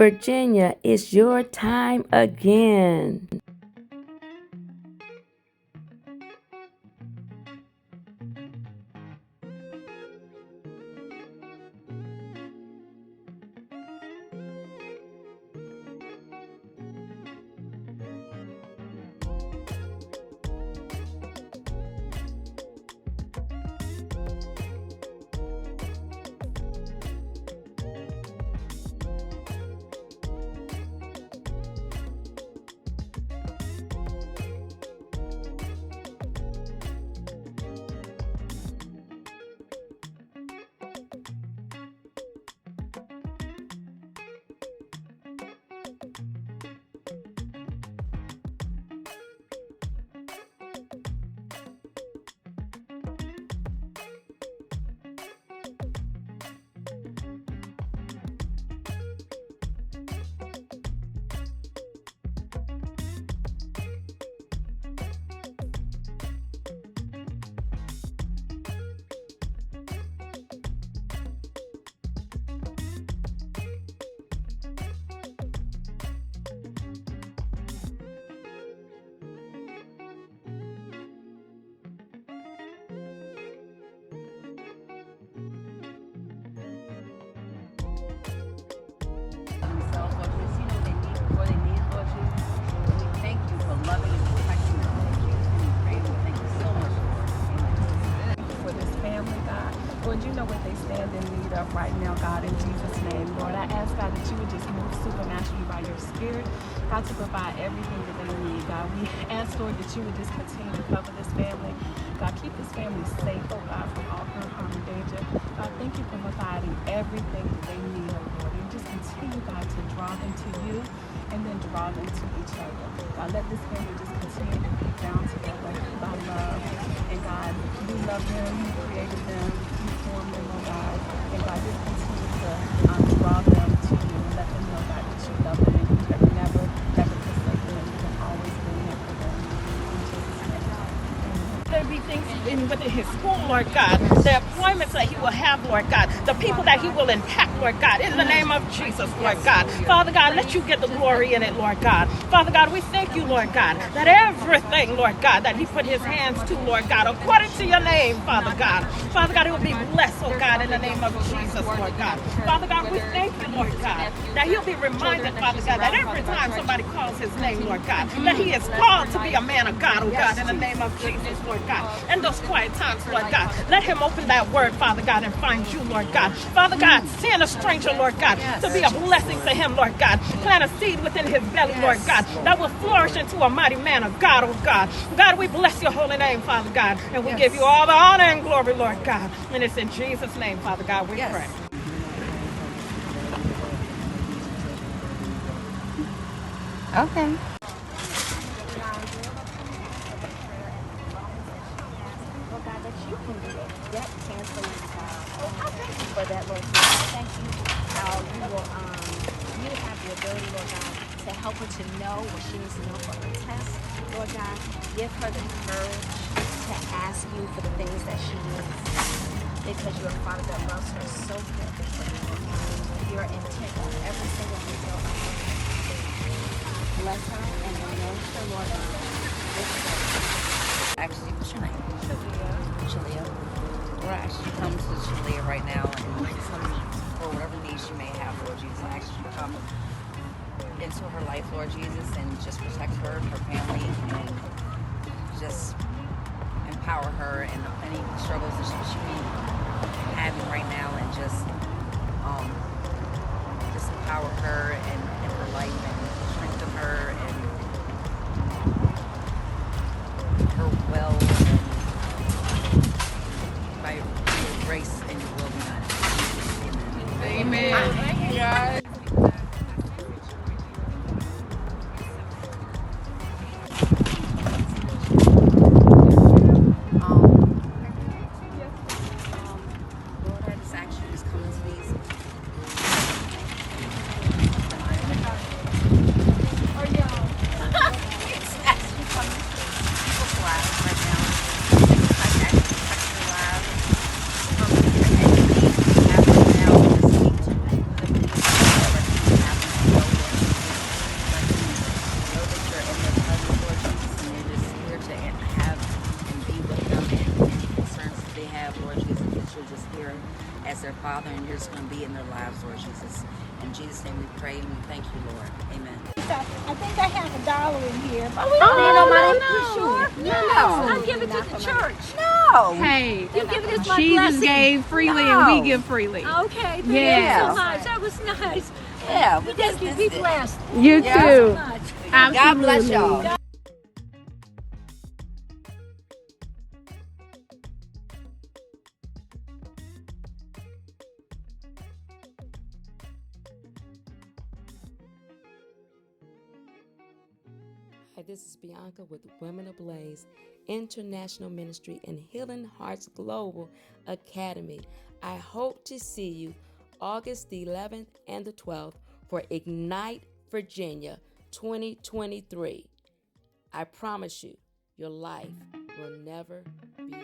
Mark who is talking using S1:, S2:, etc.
S1: Virginia, it's your time again.
S2: Lord, you know what they stand in need of right now, God, in Jesus' name. Lord, I ask, God, that you would just move supernaturally by your spirit, God, to provide everything that they need, God. We ask, Lord, that you would just continue to cover this family. God, keep this family safe, oh God, from all hurt, harm, and danger. God, thank you for providing everything that they need, oh Lord. And just continue, God, to draw them to you and then draw them to each other. God, let this family just continue to be bound together by love. And God, you love them, you created them, you formed them, oh God. And God, just continue to draw them to you and let them know, God, that you love them and you have never, ever forsaken them. You have always been there for them. In Jesus' name.
S3: There be things within his school, Lord God, the appointments that he will have, Lord God, the people that he will impact, Lord God, in the name of Jesus, Lord God. Father God, let you get the glory in it, Lord God. Father God, we thank you, Lord God, that everything, Lord God, that he put his hands to, Lord God, according to your name, Father God. Father God, it will be blessed, oh God, in the name of Jesus, Lord God. Father God, we thank you, Lord God, that he'll be reminded, Father God, that every time somebody calls his name, Lord God, that he is called to be a man of God, oh God, in the name of Jesus, Lord God. In those quiet times, Lord God, let him open that word, Father God, and find you, Lord God. Father God, send a stranger, Lord God, to be a blessing to him, Lord God. Plant a seed within his belly, Lord God, that will flourish into a mighty man of God, oh God. God, we bless your holy name, Father God, and we give you all the honor and glory, Lord God. And it's in Jesus' name, Father God, we pray.
S4: Okay.
S5: You can do it. That canceling for that, Lord God. I thank you how you will you have the ability, Lord God, to help her to know what she needs to know for her test. Lord God, give her the courage to ask you for the things that she needs. Because you're a Father that loves her so perfectly. You're intent on every single detail of her. Bless her and anoint her, Lord God.
S4: Actually, what's your name? Shalia. We're actually coming to Shalia right now and for whatever needs she may have, Lord Jesus. I ask you to come into her life, Lord Jesus, and just protect her and her family and just empower her in any struggles that she may be having right now, and just empower her in her life and strengthen her and her well by your grace and your will be done.
S2: Amen. Thank you, guys.
S4: Lord, I just ask you to just come into these Lord Jesus. In Jesus' name we pray and we thank you, Lord. Amen.
S3: I think I have $1 in here, but we
S5: Oh,
S3: don't need no money.
S5: no.
S3: You sure?
S4: No.
S3: I'm giving to the church.
S4: No.
S2: Hey,
S3: You giving us my
S2: Jesus
S3: blessing.
S2: gave freely
S4: No.
S2: and we give freely.
S3: Okay, thank
S2: Yes.
S3: you so much. That was nice.
S4: Yeah.
S3: Thank you. Be blessed.
S2: You
S4: Yeah.
S3: So
S2: too.
S3: much.
S4: God bless
S2: Absolutely.
S4: y'all.
S1: Hi, this is Bianca with Women Ablaze International Ministry and Healing Hearts Global Academy. I hope to see you August the 11th and the 12th for Ignite Virginia 2023. I promise you, your life will never be